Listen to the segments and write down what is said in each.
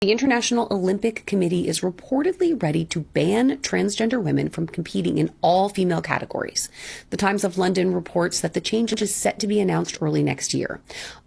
The International Olympic Committee is reportedly ready to ban transgender women from competing in all female categories. The Times of London reports that the change is set to be announced early next year.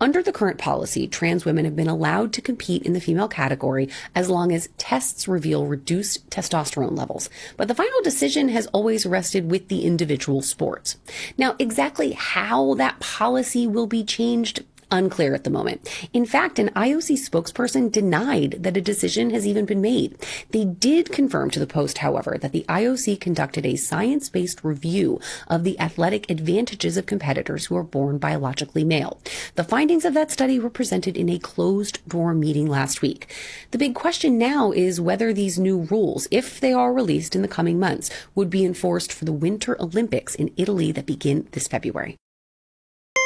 Under the current policy, trans women have been allowed to compete in the female category as long as tests reveal reduced testosterone levels. But the final decision has always rested with the individual sports. Now, exactly how that policy will be changed, unclear at the moment. In fact, an IOC spokesperson denied that a decision has even been made. They did confirm to the Post, however, that the IOC conducted a science-based review of the athletic advantages of competitors who are born biologically male. The findings of that study were presented in a closed-door meeting last week. The big question now is whether these new rules, if they are released in the coming months, would be enforced for the Winter Olympics in Italy that begin this February.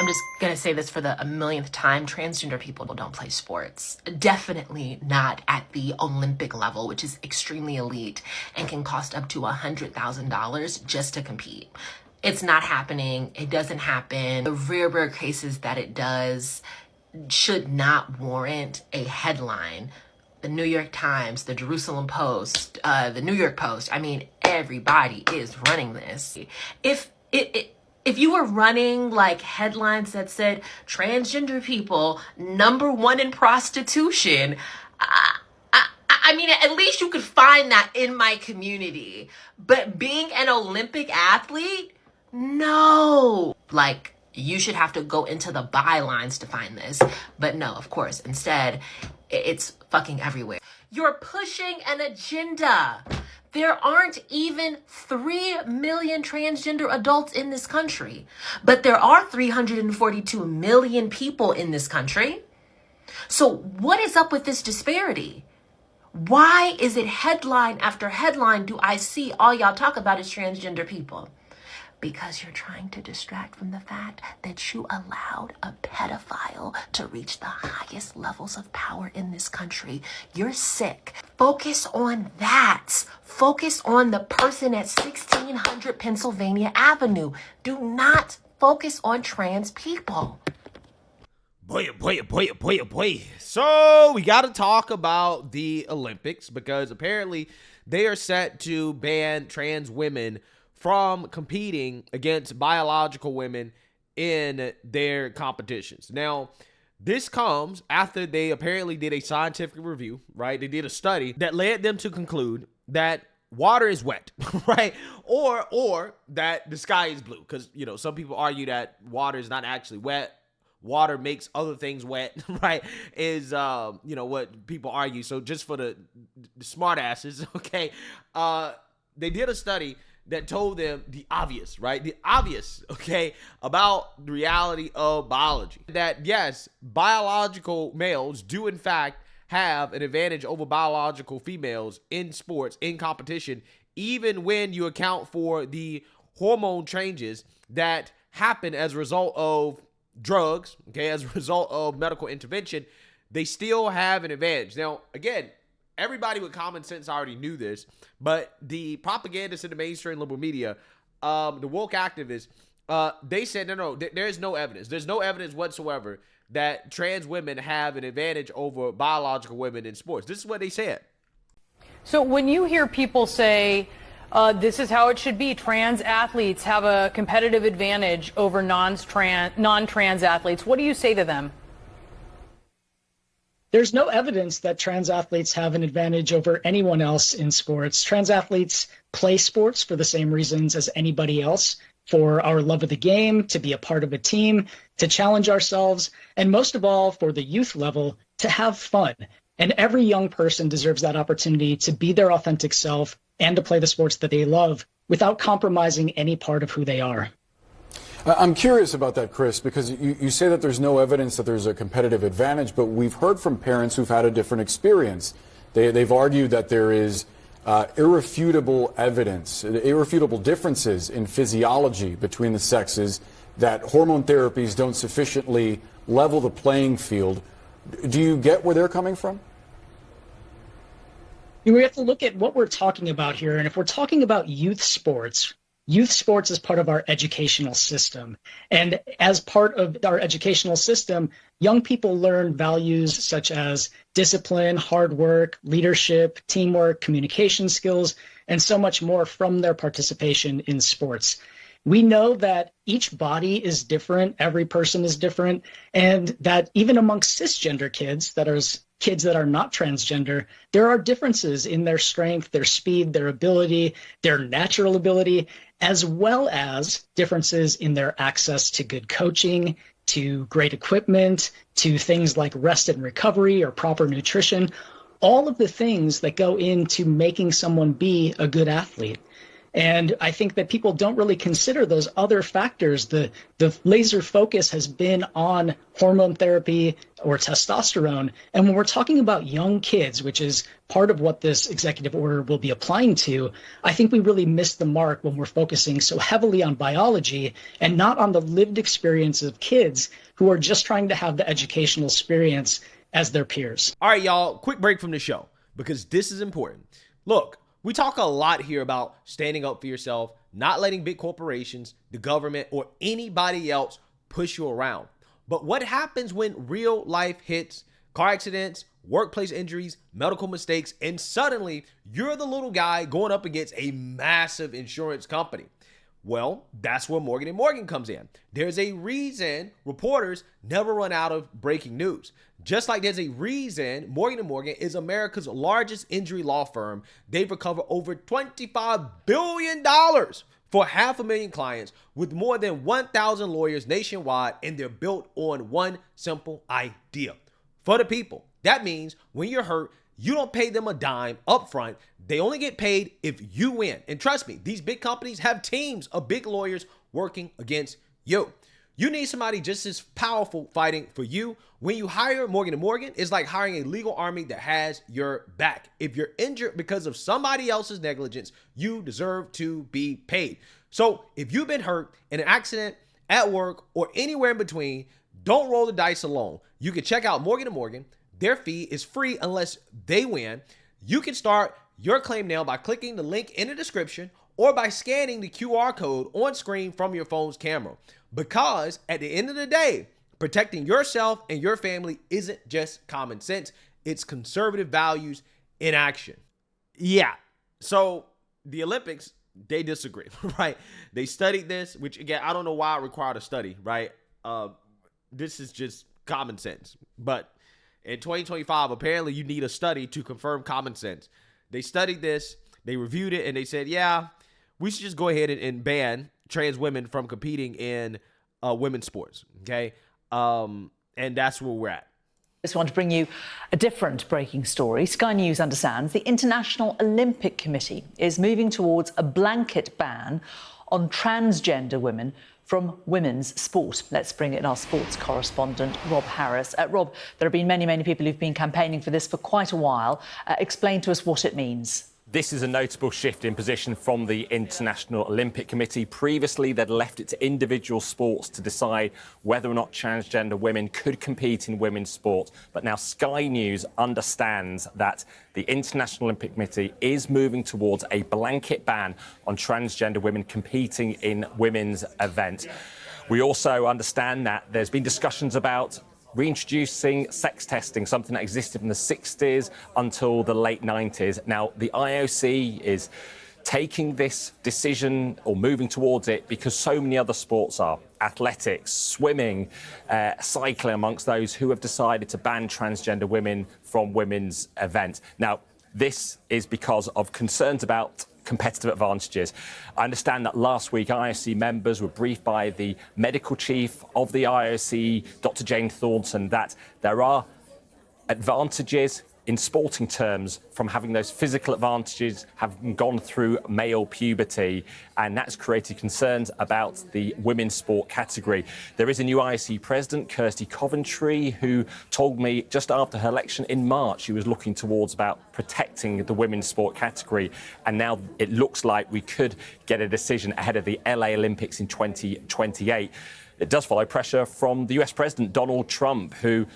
I'm just going to say this for the millionth time. Transgender people don't play sports. Definitely not at the Olympic level, which is extremely elite and can cost up to $100,000 just to compete. It's not happening. It doesn't happen. The rare cases that it does should not warrant a headline. The New York Times, the Jerusalem Post, the New York Post. I mean, everybody is running this. If you were running like headlines that said transgender people #1 in prostitution, I mean, at least you could find that in my community. But being an Olympic athlete, no. Like, you should have to go into the bylines to find this. But no, of course, instead, it's fucking everywhere. You're pushing an agenda. There aren't even 3 million transgender adults in this country, but there are 342 million people in this country. So what is up with this disparity? Why is it headline after headline do I see all y'all talk about is transgender people? Because you're trying to distract from the fact that you allowed a pedophile to reach the highest levels of power in this country. You're sick. Focus on that. Focus on the person at 1600 Pennsylvania Avenue. Do not focus on trans people. Boy. So we got to talk about the Olympics because apparently they are set to ban trans women from competing against biological women in their competitions. Now, this comes after they apparently did a scientific review, right? They did a study that led them to conclude that water is wet, right? Or that the sky is blue. Because, you know, some people argue that water is not actually wet. Water makes other things wet, right? Is, what people argue. So just for the smart asses, okay, they did a study that told them the obvious, right? The obvious, okay, about the reality of biology. That, yes, biological males do, in fact, have an advantage over biological females in sports, in competition, even when you account for the hormone changes that happen as a result of drugs, okay, as a result of medical intervention, they still have an advantage. Now, again, everybody with common sense already knew this, but the propagandists in the mainstream liberal media, the woke activists, they said, no, there is no evidence. There's no evidence whatsoever that trans women have an advantage over biological women in sports. This is what they said. So when you hear people say, this is how it should be, trans athletes have a competitive advantage over non-trans athletes, what do you say to them? There's no evidence that trans athletes have an advantage over anyone else in sports. Trans athletes play sports for the same reasons as anybody else, for our love of the game, to be a part of a team, to challenge ourselves, and most of all, for the youth level, to have fun. And every young person deserves that opportunity to be their authentic self and to play the sports that they love without compromising any part of who they are. I'm curious about that, Chris, because you say that there's no evidence that there's a competitive advantage, but we've heard from parents who've had a different experience. They've argued that there is irrefutable evidence, irrefutable differences in physiology between the sexes, that hormone therapies don't sufficiently level the playing field. Do you get where they're coming from? We have to look at what we're talking about here, and if we're talking about youth sports, youth sports is part of our educational system. And as part of our educational system, young people learn values such as discipline, hard work, leadership, teamwork, communication skills, and so much more from their participation in sports. We know that each body is different, every person is different, and that even amongst cisgender kids, that are kids that are not transgender, there are differences in their strength, their speed, their ability, their natural ability, as well as differences in their access to good coaching, to great equipment, to things like rest and recovery or proper nutrition, all of the things that go into making someone be a good athlete. And I think that people don't really consider those other factors. The laser focus has been on hormone therapy or testosterone. And when we're talking about young kids, which is part of what this executive order will be applying to, I think we really miss the mark when we're focusing so heavily on biology and not on the lived experience of kids who are just trying to have the educational experience as their peers. All right, y'all, quick break from the show because this is important. Look, we talk a lot here about standing up for yourself, not letting big corporations, the government, or anybody else push you around. But what happens when real life hits, car accidents, workplace injuries, medical mistakes, and suddenly you're the little guy going up against a massive insurance company? Well, that's where Morgan & Morgan comes in. There's a reason reporters never run out of breaking news. Just like there's a reason Morgan & Morgan is America's largest injury law firm. They've recovered over $25 billion for 500,000 clients with more than 1,000 lawyers nationwide, and they're built on one simple idea. For the people. That means when you're hurt, you don't pay them a dime up front. They only get paid if you win. And trust me, these big companies have teams of big lawyers working against you. You need somebody just as powerful fighting for you. When you hire Morgan & Morgan, it's like hiring a legal army that has your back. If you're injured because of somebody else's negligence, you deserve to be paid. So if you've been hurt in an accident, at work, or anywhere in between, don't roll the dice alone. You can check out Morgan & Morgan. Their fee is free unless they win. You can start your claim now by clicking the link in the description or by scanning the QR code on screen from your phone's camera. Because at the end of the day, protecting yourself and your family isn't just common sense. It's conservative values in action. Yeah. So the Olympics, they disagree, right? They studied this, which again, I don't know why it required a study, right? This is just common sense. But in 2025, apparently you need a study to confirm common sense. They studied this, they reviewed it, and they said, yeah, we should just go ahead and ban trans women from competing in women's sports, okay? And that's where we're at. I just want to bring you a different breaking story. Sky News understands the International Olympic Committee is moving towards a blanket ban on transgender women from women's sport. Let's bring in our sports correspondent, Rob Harris. Rob, there have been many, many people who've been campaigning for this for quite a while. Explain to us what it means. This is a notable shift in position from the International Olympic Committee. Previously, they'd left it to individual sports to decide whether or not transgender women could compete in women's sport. But now Sky News understands that the International Olympic Committee is moving towards a blanket ban on transgender women competing in women's events. We also understand that there's been discussions about reintroducing sex testing, something that existed from the 60s until the late 90s. Now, the IOC is taking this decision or moving towards it because so many other sports are. Athletics, swimming, cycling amongst those who have decided to ban transgender women from women's events. Now, this is because of concerns about competitive advantages. I understand that last week IOC members were briefed by the medical chief of the IOC, Dr. Jane Thornton, that there are advantages in sporting terms from having those physical advantages having gone through male puberty, and that's created concerns about the women's sport category. There is a new IOC president, Kirsty Coventry, who told me just after her election in March she was looking towards about protecting the women's sport category, and now it looks like we could get a decision ahead of the LA Olympics in 2028. It does follow pressure from the US President Donald Trump, who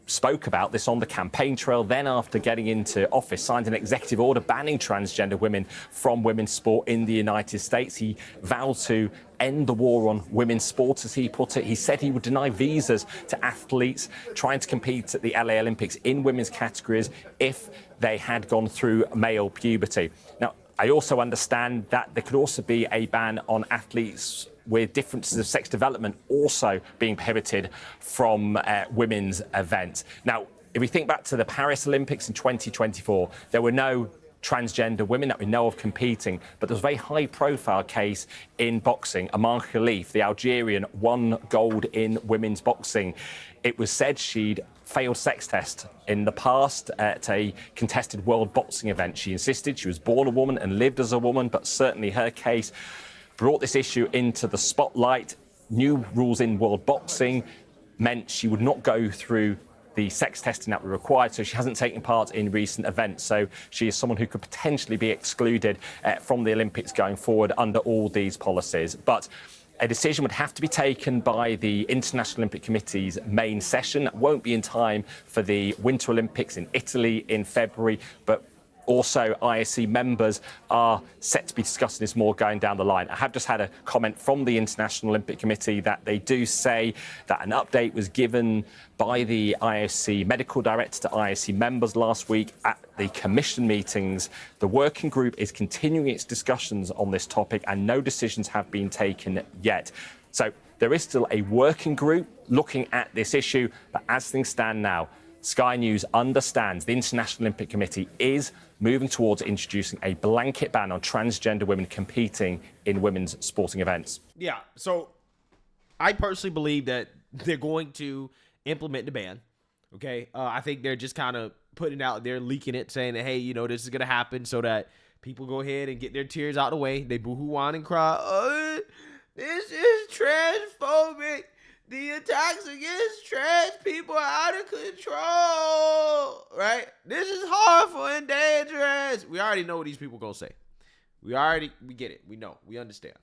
spoke about this on the campaign trail. Then, after getting into office, signed an executive order banning transgender women from women's sport in the United States. He vowed to end the war on women's sport, as he put it. He said he would deny visas to athletes trying to compete at the LA Olympics in women's categories if they had gone through male puberty. Now, I also understand that there could also be a ban on athletes with differences of sex development also being prohibited from women's events. Now, if we think back to the Paris Olympics in 2024, there were no transgender women that we know of competing, but there was a very high-profile case in boxing. Amar Khalif, the Algerian, won gold in women's boxing. It was said she'd failed sex test in the past at a contested world boxing event. She insisted she was born a woman and lived as a woman, but certainly her case brought this issue into the spotlight. New rules in world boxing meant she would not go through the sex testing that were required, so she hasn't taken part in recent events. So she is someone who could potentially be excluded from the Olympics going forward under all these policies. But a decision would have to be taken by the International Olympic Committee's main session. That won't be in time for the Winter Olympics in Italy in February, but also IOC members are set to be discussing this more going down the line. I have just had a comment from the International Olympic Committee that they do say that an update was given by the IOC medical director to IOC members last week at the commission meetings. The working group is continuing its discussions on this topic and no decisions have been taken yet. So there is still a working group looking at this issue, but as things stand now, Sky News understands the International Olympic Committee is moving towards introducing a blanket ban on transgender women competing in women's sporting events. Yeah, so I personally believe that they're going to implement the ban, okay? I think they're just kind of putting it out there, leaking it, saying that, hey, you know, this is going to happen so that people go ahead and get their tears out of the way. They boo-hoo, whine, and cry, oh, this is transphobic. The attacks against trans people are out of control, right? This is harmful and dangerous. We already know what these people gonna say. We get it. We know. We understand.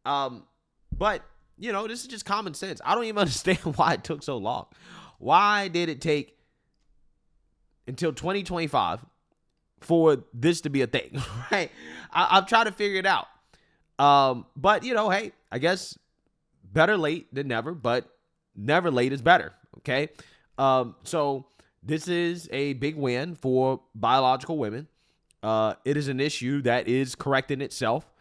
But, you know, this is just common sense. I don't even understand why it took so long. Why did it take until 2025 for this to be a thing, right? I'm trying to figure it out. But, you know, hey, I guess better late than never, but never late is better, okay? So this is a big win for biological women. It is an issue that is correcting itself,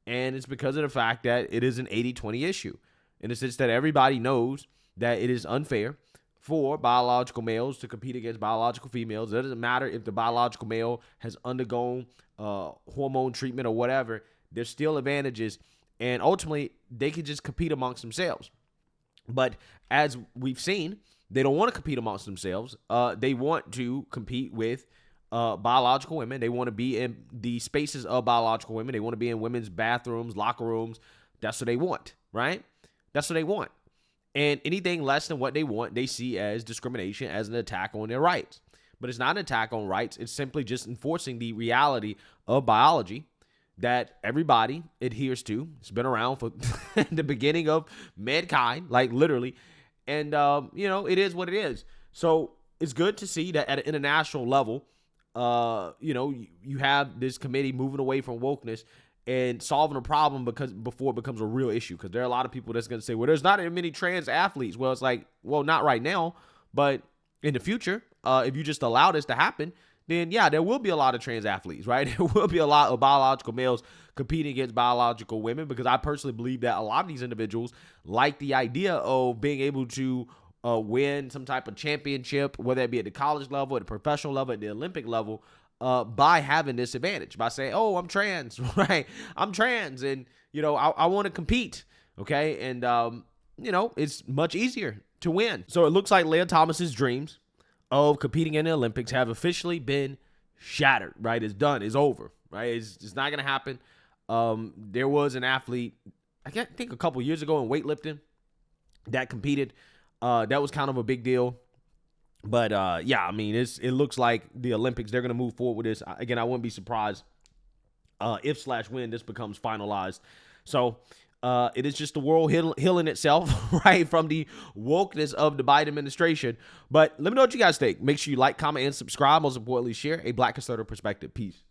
and it's because of the fact that it is an 80-20 issue, in the sense that everybody knows that it is unfair for biological males to compete against biological females. It doesn't matter if the biological male has undergone hormone treatment or whatever. There's still advantages, and ultimately, they can just compete amongst themselves. But as we've seen, they don't want to compete amongst themselves. They want to compete with biological women. They want to be in the spaces of biological women. They want to be in women's bathrooms, locker rooms. That's what they want, right? That's what they want. And anything less than what they want, they see as discrimination, as an attack on their rights. But it's not an attack on rights. It's simply just enforcing the reality of biology that everybody adheres to. It's been around for the beginning of mankind, like literally. And, you know, it is what it is. So it's good to see that at an international level, you know, you have this committee moving away from wokeness and solving a problem before it becomes a real issue. Because there are a lot of people that's going to say, well, there's not as many trans athletes. Well, it's like, well, not right now, but in the future, if you just allow this to happen, then yeah, there will be a lot of trans athletes, right? There will be a lot of biological males competing against biological women, because I personally believe that a lot of these individuals like the idea of being able to win some type of championship, whether it be at the college level, at the professional level, at the Olympic level, by having this advantage, by saying, oh, I'm trans, right? I'm trans, and, you know, I want to compete, okay? And, you know, it's much easier to win. So it looks like Leah Thomas's dreams of competing in the Olympics have officially been shattered, right? It's done. It's over, right? It's not going to happen. There was an athlete, I think a couple years ago in weightlifting, that competed. That was kind of a big deal. But, yeah, I mean, it looks like the Olympics, they're going to move forward with this. Again, I wouldn't be surprised if/when this becomes finalized. So It is just the world healing itself, right, from the wokeness of the Biden administration. But let me know what you guys think. Make sure you like, comment, and subscribe. Most importantly, share a Black conservative perspective. Peace.